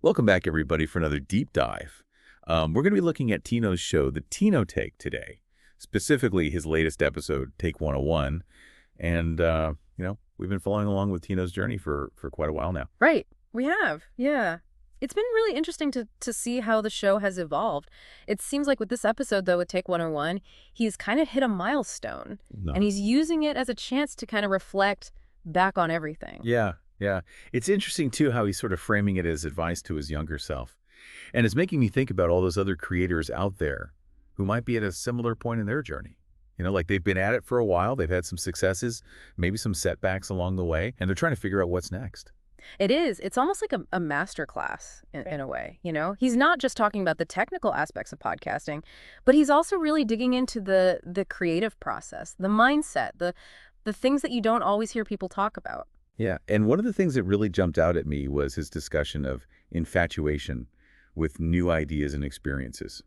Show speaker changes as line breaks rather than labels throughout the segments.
Welcome back, everybody, for another deep dive. We're going to be looking at Tino's show, the Tino Take, today, specifically his latest episode, Take 101. And, we've been following along with Tino's journey for quite a while now.
Right. We have. Yeah. It's been really interesting to see how the show has evolved. It seems like with this episode, though, with Take 101, he's kind of hit a milestone.
No.
And he's using it as a chance to kind of reflect back on everything.
Yeah, yeah. It's interesting, too, how he's sort of framing it as advice to his younger self. And it's making me think about all those other creators out there who might be at a similar point in their journey. Like they've been at it for a while, they've had some successes, maybe some setbacks along the way, and they're trying to figure out what's next.
It is. It's almost like a master class in a way, you know? He's not just talking about the technical aspects of podcasting, but he's also really digging into the creative process, the mindset, the things that you don't always hear people talk about.
Yeah, and one of the things that really jumped out at me was his discussion of infatuation with new ideas and experiences.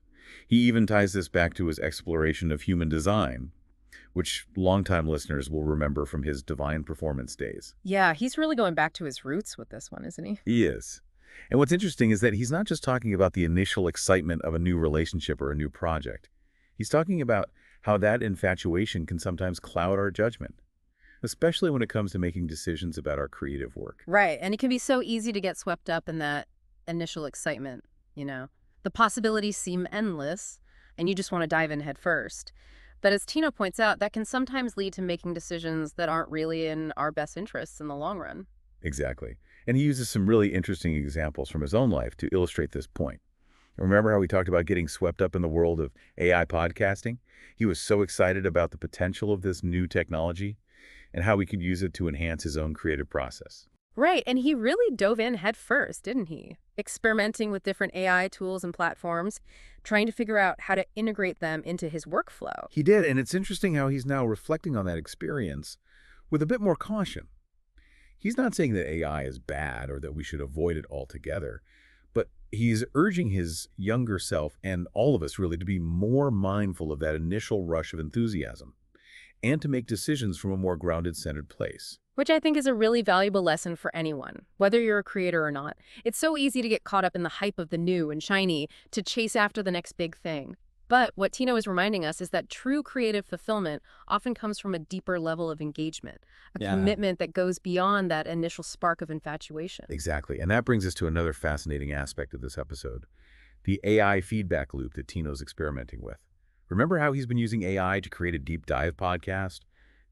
He even ties this back to his exploration of human design, which longtime listeners will remember from his Divine Performance days.
Yeah, he's really going back to his roots with this one, isn't he?
He is. And what's interesting is that he's not just talking about the initial excitement of a new relationship or a new project. He's talking about how that infatuation can sometimes cloud our judgment, especially when it comes to making decisions about our creative work.
Right, and it can be so easy to get swept up in that initial excitement, you know? The possibilities seem endless, and you just want to dive in head first. But as Tino points out, that can sometimes lead to making decisions that aren't really in our best interests in the long run.
Exactly. And he uses some really interesting examples from his own life to illustrate this point. Remember how we talked about getting swept up in the world of AI podcasting? He was so excited about the potential of this new technology and how we could use it to enhance his own creative process.
Right, and he really dove in head first, didn't he? Experimenting with different AI tools and platforms, trying to figure out how to integrate them into his workflow.
He did, and it's interesting how he's now reflecting on that experience with a bit more caution. He's not saying that AI is bad or that we should avoid it altogether, but he's urging his younger self and all of us really to be more mindful of that initial rush of enthusiasm and to make decisions from a more grounded, centered place.
Which I think is a really valuable lesson for anyone, whether you're a creator or not. It's so easy to get caught up in the hype of the new and shiny, to chase after the next big thing. But what Tino is reminding us is that true creative fulfillment often comes from a deeper level of engagement, a commitment that goes beyond that initial spark of infatuation.
Exactly. And that brings us to another fascinating aspect of this episode, the AI feedback loop that Tino's experimenting with. Remember how he's been using AI to create a deep dive podcast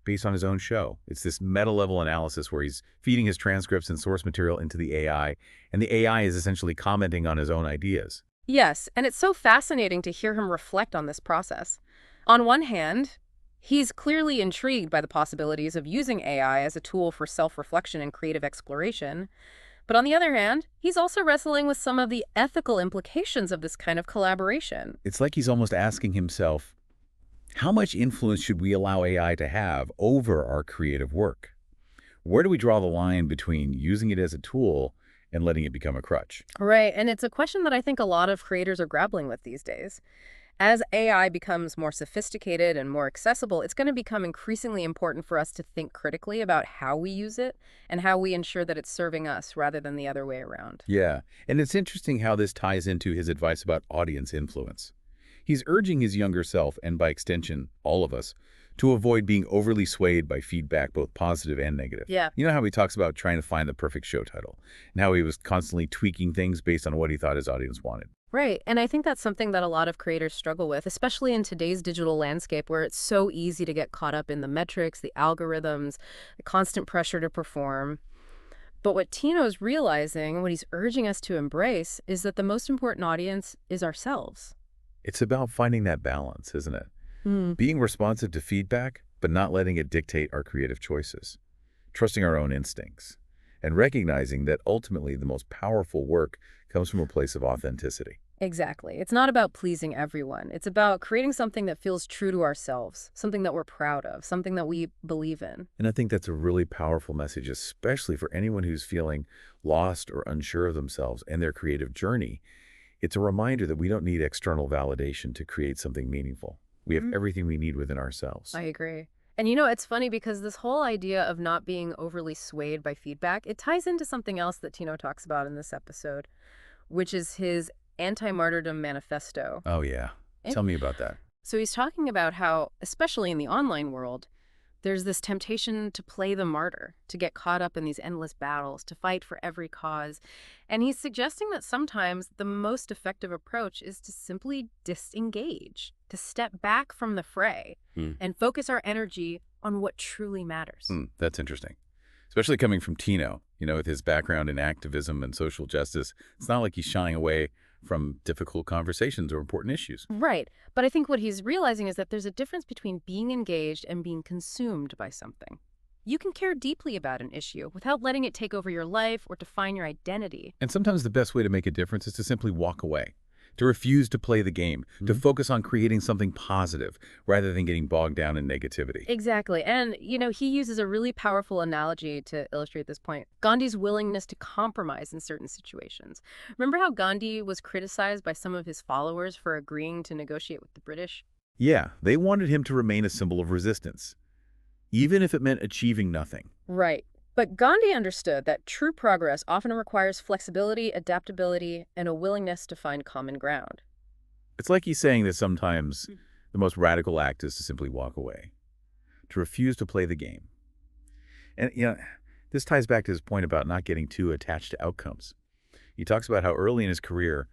based on his own show? It's this meta-level analysis where he's feeding his transcripts and source material into the AI, and the AI is essentially commenting on his own ideas.
Yes, and it's so fascinating to hear him reflect on this process. On one hand, he's clearly intrigued by the possibilities of using AI as a tool for self-reflection and creative exploration. But on the other hand, he's also wrestling with some of the ethical implications of this kind of collaboration.
It's like he's almost asking himself, how much influence should we allow AI to have over our creative work? Where do we draw the line between using it as a tool and letting it become a crutch?
Right, and it's a question that I think a lot of creators are grappling with these days. As AI becomes more sophisticated and more accessible, it's going to become increasingly important for us to think critically about how we use it and how we ensure that it's serving us rather than the other way around.
Yeah, and it's interesting how this ties into his advice about audience influence. He's urging his younger self, and by extension, all of us, to avoid being overly swayed by feedback, both positive and negative.
Yeah.
You know how he talks about trying to find the perfect show title, and how he was constantly tweaking things based on what he thought his audience wanted.
Right, and I think that's something that a lot of creators struggle with, especially in today's digital landscape where it's so easy to get caught up in the metrics, the algorithms, the constant pressure to perform. But what Tino's realizing, what he's urging us to embrace, is that the most important audience is ourselves.
It's about finding that balance, isn't it? Being responsive to feedback, but not letting it dictate our creative choices. Trusting our own instincts, and recognizing that ultimately the most powerful work comes from a place of authenticity.
Exactly. It's not about pleasing everyone. It's about creating something that feels true to ourselves, something that we're proud of, something that we believe in.
And I think that's a really powerful message, especially for anyone who's feeling lost or unsure of themselves and their creative journey. It's a reminder that we don't need external validation to create something meaningful. We have everything we need within ourselves.
I agree. And you know, it's funny because this whole idea of not being overly swayed by feedback, it ties into something else that Tino talks about in this episode, which is his anti-martyrdom manifesto.
Oh, yeah.
And
Tell me about that.
so he's talking about how, especially in the online world, there's this temptation to play the martyr, to get caught up in these endless battles, to fight for every cause. And he's suggesting that sometimes the most effective approach is to simply disengage, to step back from the fray and focus our energy on what truly matters.
That's interesting. Especially coming from Tino, with his background in activism and social justice. It's not like he's shying away from difficult conversations or important issues.
Right. But I think what he's realizing is that there's a difference between being engaged and being consumed by something. You can care deeply about an issue without letting it take over your life or define your identity.
And sometimes the best way to make a difference is to simply walk away, to refuse to play the game, to focus on creating something positive rather than getting bogged down in negativity.
Exactly. And, he uses a really powerful analogy to illustrate this point. Gandhi's willingness to compromise in certain situations. Remember how Gandhi was criticized by some of his followers for agreeing to negotiate with the British?
Yeah, they wanted him to remain a symbol of resistance, even if it meant achieving nothing.
Right. But Gandhi understood that true progress often requires flexibility, adaptability, and a willingness to find common ground.
It's like he's saying that sometimes the most radical act is to simply walk away, to refuse to play the game. And, this ties back to his point about not getting too attached to outcomes. He talks about how early in his career,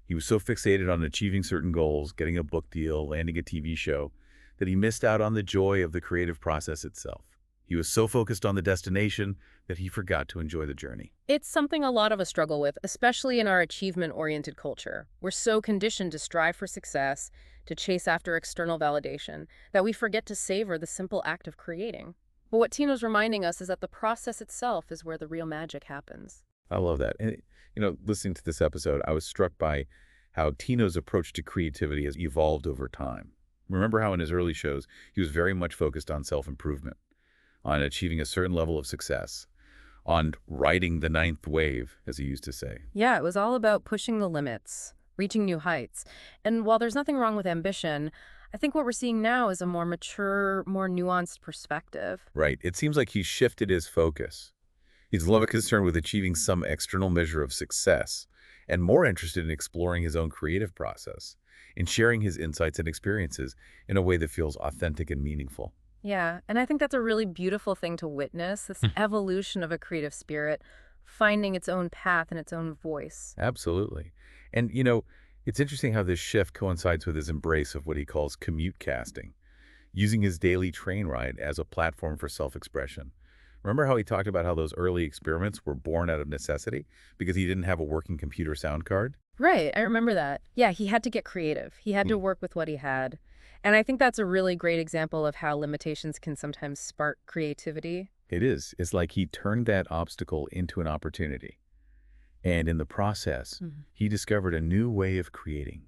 he was so fixated on achieving certain goals, getting a book deal, landing a TV show, that he missed out on the joy of the creative process itself. He was so focused on the destination that he forgot to enjoy the journey.
It's something a lot of us struggle with, especially in our achievement-oriented culture. We're so conditioned to strive for success, to chase after external validation, that we forget to savor the simple act of creating. But what Tino's reminding us is that the process itself is where the real magic happens.
I love that. And, listening to this episode, I was struck by how Tino's approach to creativity has evolved over time. Remember how in his early shows, he was very much focused on self-improvement, on achieving a certain level of success, on riding the ninth wave, as he used to say.
Yeah, it was all about pushing the limits, reaching new heights. And while there's nothing wrong with ambition, I think what we're seeing now is a more mature, more nuanced perspective.
Right. It seems like he's shifted his focus. He's less concerned with achieving some external measure of success and more interested in exploring his own creative process, in sharing his insights and experiences in a way that feels authentic and meaningful.
Yeah, and I think that's a really beautiful thing to witness, this evolution of a creative spirit, finding its own path and its own voice.
Absolutely. And, it's interesting how this shift coincides with his embrace of what he calls commute casting, using his daily train ride as a platform for self-expression. Remember how he talked about how those early experiments were born out of necessity because he didn't have a working computer sound card?
Right, I remember that. Yeah, he had to get creative. He had to work with what he had. And I think that's a really great example of how limitations can sometimes spark creativity.
It is. It's like he turned that obstacle into an opportunity. And in the process, he discovered a new way of creating,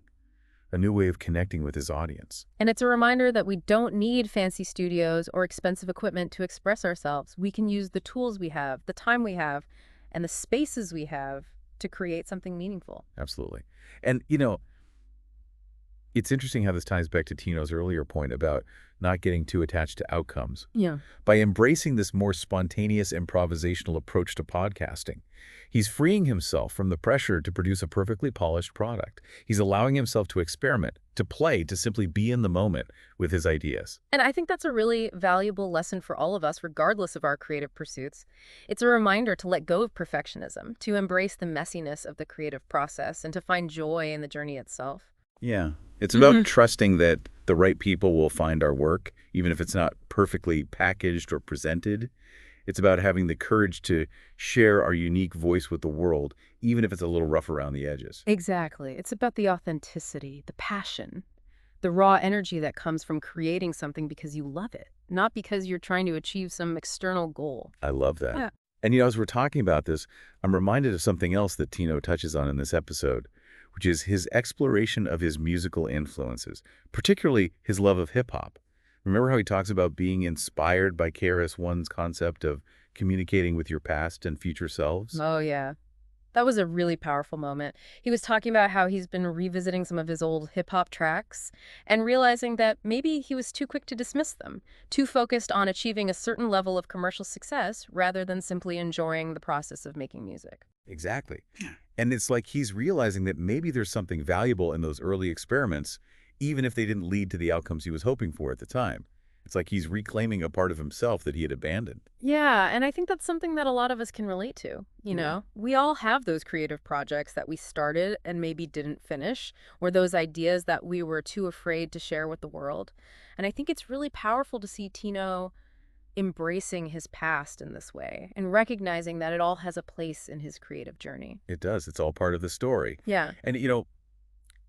a new way of connecting with his audience.
And it's a reminder that we don't need fancy studios or expensive equipment to express ourselves. We can use the tools we have, the time we have, and the spaces we have to create something meaningful.
Absolutely. And, it's interesting how this ties back to Tino's earlier point about not getting too attached to outcomes.
Yeah.
By embracing this more spontaneous improvisational approach to podcasting, he's freeing himself from the pressure to produce a perfectly polished product. He's allowing himself to experiment, to play, to simply be in the moment with his ideas.
And I think that's a really valuable lesson for all of us, regardless of our creative pursuits. It's a reminder to let go of perfectionism, to embrace the messiness of the creative process, and to find joy in the journey itself.
Yeah. It's about trusting that the right people will find our work, even if it's not perfectly packaged or presented. It's about having the courage to share our unique voice with the world, even if it's a little rough around the edges.
Exactly. It's about the authenticity, the passion, the raw energy that comes from creating something because you love it, not because you're trying to achieve some external goal.
I love that.
Yeah.
And, as we're talking about this, I'm reminded of something else that Tino touches on in this episode, which is his exploration of his musical influences, particularly his love of hip-hop. Remember how he talks about being inspired by KRS-One's concept of communicating with your past and future selves?
Oh, yeah. That was a really powerful moment. He was talking about how he's been revisiting some of his old hip-hop tracks and realizing that maybe he was too quick to dismiss them, too focused on achieving a certain level of commercial success rather than simply enjoying the process of making music.
Exactly. And it's like he's realizing that maybe there's something valuable in those early experiments, even if they didn't lead to the outcomes he was hoping for at the time. It's like he's reclaiming a part of himself that he had abandoned.
Yeah, and I think that's something that a lot of us can relate to.
Yeah.
We all have those creative projects that we started and maybe didn't finish, or those ideas that we were too afraid to share with the world. And I think it's really powerful to see Tino embracing his past in this way and recognizing that it all has a place in his creative journey.
It does. It's all part of the story.
Yeah.
And,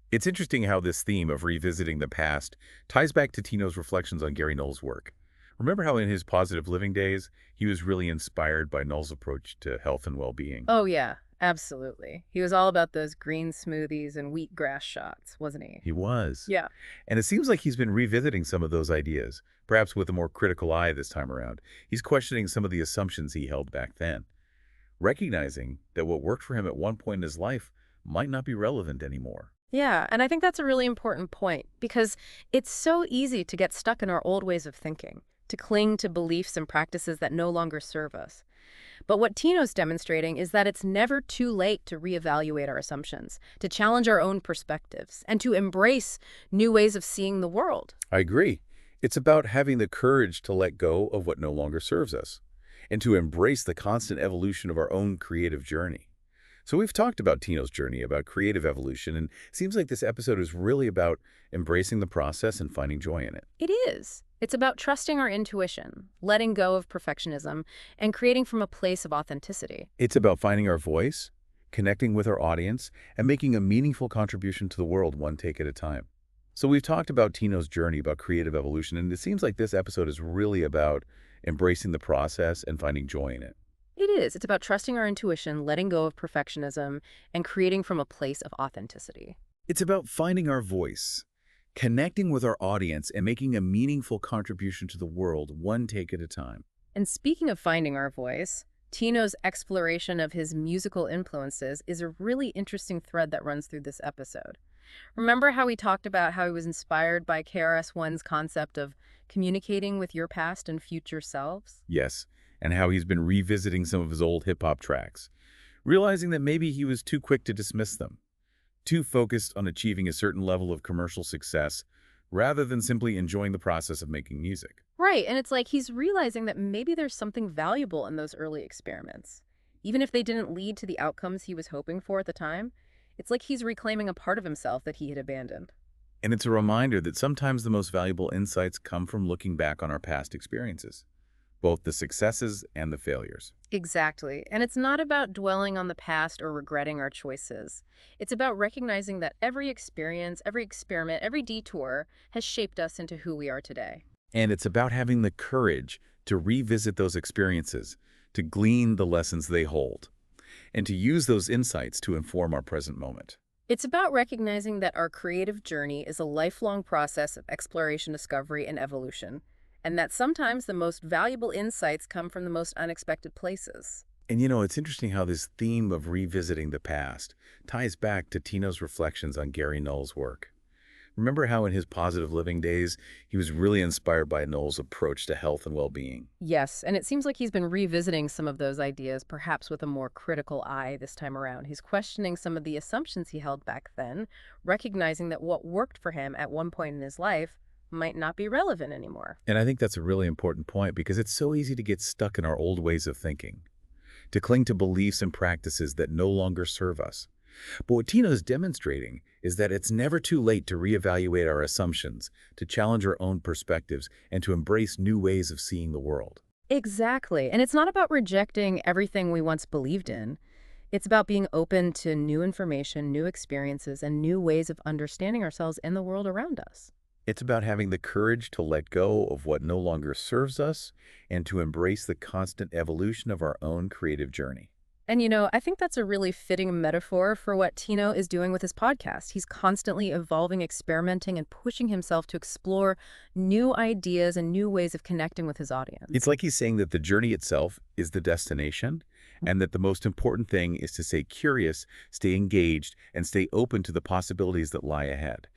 it's interesting how this theme of revisiting the past ties back to Tino's reflections on Gary Null's work. Remember how in his positive living days, he was really inspired by Null's approach to health and well-being?
Oh, yeah, absolutely. He was all about those green smoothies and wheatgrass shots, wasn't he?
He was.
Yeah.
And it seems like he's been revisiting some of those ideas, perhaps with a more critical eye this time around. He's questioning some of the assumptions he held back then, recognizing that what worked for him at one point in his life might not be relevant anymore.
Yeah, and I think that's a really important point because it's so easy to get stuck in our old ways of thinking, to cling to beliefs and practices that no longer serve us. But what Tino's demonstrating is that it's never too late to reevaluate our assumptions, to challenge our own perspectives, and to embrace new ways of seeing the world.
I agree. It's about having the courage to let go of what no longer serves us and to embrace the constant evolution of our own creative journey. So we've talked about Tino's journey, about creative evolution, and it seems like this episode is really about embracing the process and finding joy in it.
It is. It's about trusting our intuition, letting go of perfectionism, and creating from a place of authenticity.
It's about finding our voice, connecting with our audience, and making a meaningful contribution to the world one take at a time. So we've talked about Tino's journey, about creative evolution, and it seems like this episode is really about embracing the process and finding joy in it.
It is. It's about trusting our intuition, letting go of perfectionism, and creating from a place of authenticity.
It's about finding our voice, connecting with our audience, and making a meaningful contribution to the world one take at a time.
And speaking of finding our voice, Tino's exploration of his musical influences is a really interesting thread that runs through this episode. Remember how we talked about how he was inspired by KRS-One's concept of communicating with your past and future selves?
Yes, and how he's been revisiting some of his old hip-hop tracks, realizing that maybe he was too quick to dismiss them, too focused on achieving a certain level of commercial success rather than simply enjoying the process of making music.
Right, and it's like he's realizing that maybe there's something valuable in those early experiments. Even if they didn't lead to the outcomes he was hoping for at the time, it's like he's reclaiming a part of himself that he had abandoned.
And it's a reminder that sometimes the most valuable insights come from looking back on our past experiences, both the successes and the failures.
Exactly. And it's not about dwelling on the past or regretting our choices. It's about recognizing that every experience, every experiment, every detour has shaped us into who we are today.
And it's about having the courage to revisit those experiences, to glean the lessons they hold, and to use those insights to inform our present moment.
It's about recognizing that our creative journey is a lifelong process of exploration, discovery, and evolution, and that sometimes the most valuable insights come from the most unexpected places.
And it's interesting how this theme of revisiting the past ties back to Tino's reflections on Gary Null's work. Remember how in his positive living days, he was really inspired by Null's approach to health and well-being?
Yes, and it seems like he's been revisiting some of those ideas, perhaps with a more critical eye this time around. He's questioning some of the assumptions he held back then, recognizing that what worked for him at one point in his life might not be relevant anymore.
And I think that's a really important point because it's so easy to get stuck in our old ways of thinking, to cling to beliefs and practices that no longer serve us. But what Tino is demonstrating is that it's never too late to reevaluate our assumptions, to challenge our own perspectives, and to embrace new ways of seeing the world.
Exactly. And it's not about rejecting everything we once believed in. It's about being open to new information, new experiences, and new ways of understanding ourselves and the world around us.
It's about having the courage to let go of what no longer serves us and to embrace the constant evolution of our own creative journey.
And I think that's a really fitting metaphor for what Tino is doing with his podcast. He's constantly evolving, experimenting, and pushing himself to explore new ideas and new ways of connecting with his audience.
It's like he's saying that the journey itself is the destination, and that the most important thing is to stay curious, stay engaged, and stay open to the possibilities that lie ahead.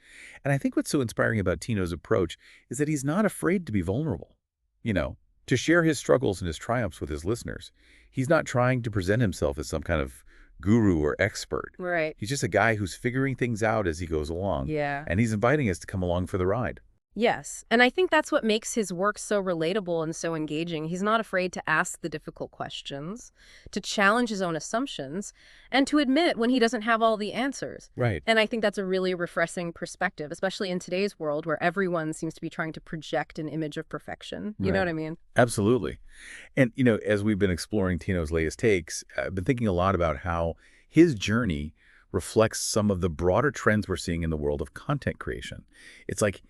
And I think what's so inspiring about Tino's approach is that he's not afraid to be vulnerable, you know, to share his struggles and his triumphs with his listeners. He's not trying to present himself as some kind of guru or expert.
Right.
He's just a guy who's figuring things out as he goes along,
Yeah.
and he's inviting us to come along for the ride.
Yes, and I think that's what makes his work so relatable and so engaging. He's not afraid to ask the difficult questions, to challenge his own assumptions, and to admit when he doesn't have all the answers.
Right.
And I think that's a really refreshing perspective, especially in today's world where everyone seems to be trying to project an image of perfection. You know
Right.
what I mean?
Absolutely. And, as we've been exploring Tino's latest takes, I've been thinking a lot about how his journey reflects some of the broader trends we're seeing in the world of content creation. It's like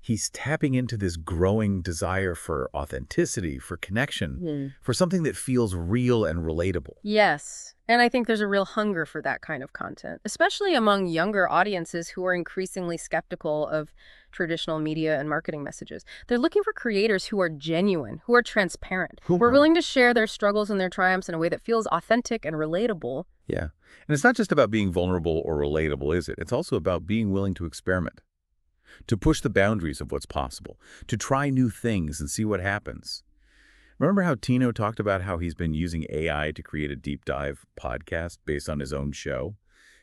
he's tapping into this growing desire for authenticity, for connection, for something that feels real and relatable.
Yes. And I think there's a real hunger for that kind of content, especially among younger audiences who are increasingly skeptical of traditional media and marketing messages. They're looking for creators who are genuine, who are transparent, who are willing to share their struggles and their triumphs in a way that feels authentic and relatable.
Yeah. And it's not just about being vulnerable or relatable, is it? It's also about being willing to experiment, to push the boundaries of what's possible, to try new things and see what happens. Remember how Tino talked about how he's been using AI to create a deep dive podcast based on his own show?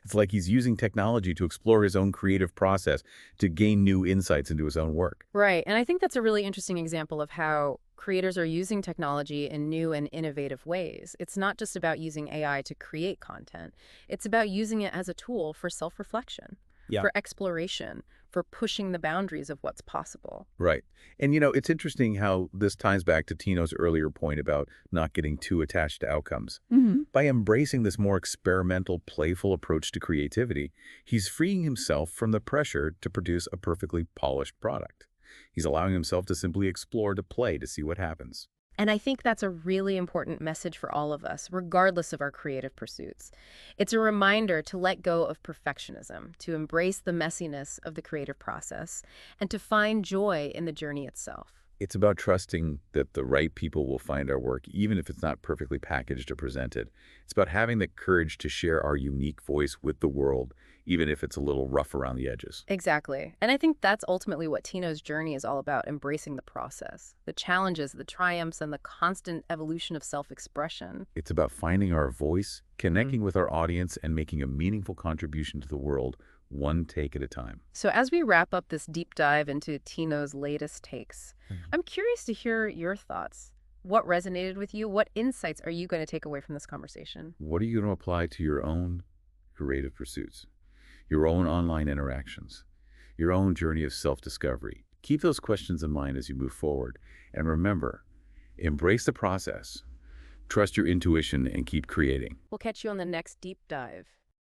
It's like he's using technology to explore his own creative process, to gain new insights into his own work.
Right. And I think that's a really interesting example of how creators are using technology in new and innovative ways. It's not just about using AI to create content. It's about using it as a tool for self-reflection, for exploration, for pushing the boundaries of what's possible.
Right. And, it's interesting how this ties back to Tino's earlier point about not getting too attached to outcomes. By embracing this more experimental, playful approach to creativity, he's freeing himself from the pressure to produce a perfectly polished product. He's allowing himself to simply explore, to play, to see what happens.
And I think that's a really important message for all of us, regardless of our creative pursuits. It's a reminder to let go of perfectionism, to embrace the messiness of the creative process, and to find joy in the journey itself.
It's about trusting that the right people will find our work, even if it's not perfectly packaged or presented. It's about having the courage to share our unique voice with the world, even if it's a little rough around the edges.
Exactly. And I think that's ultimately what Tino's journey is all about, embracing the process, the challenges, the triumphs, and the constant evolution of self-expression.
It's about finding our voice, connecting with our audience, and making a meaningful contribution to the world, one take at a time.
So as we wrap up this deep dive into Tino's latest takes, I'm curious to hear your thoughts. What resonated with you? What insights are you going to take away from this conversation?
What are you going to apply to your own creative pursuits, your own online interactions, your own journey of self-discovery? Keep those questions in mind as you move forward. And remember, embrace the process, trust your intuition, and keep creating.
We'll catch you on the next deep dive.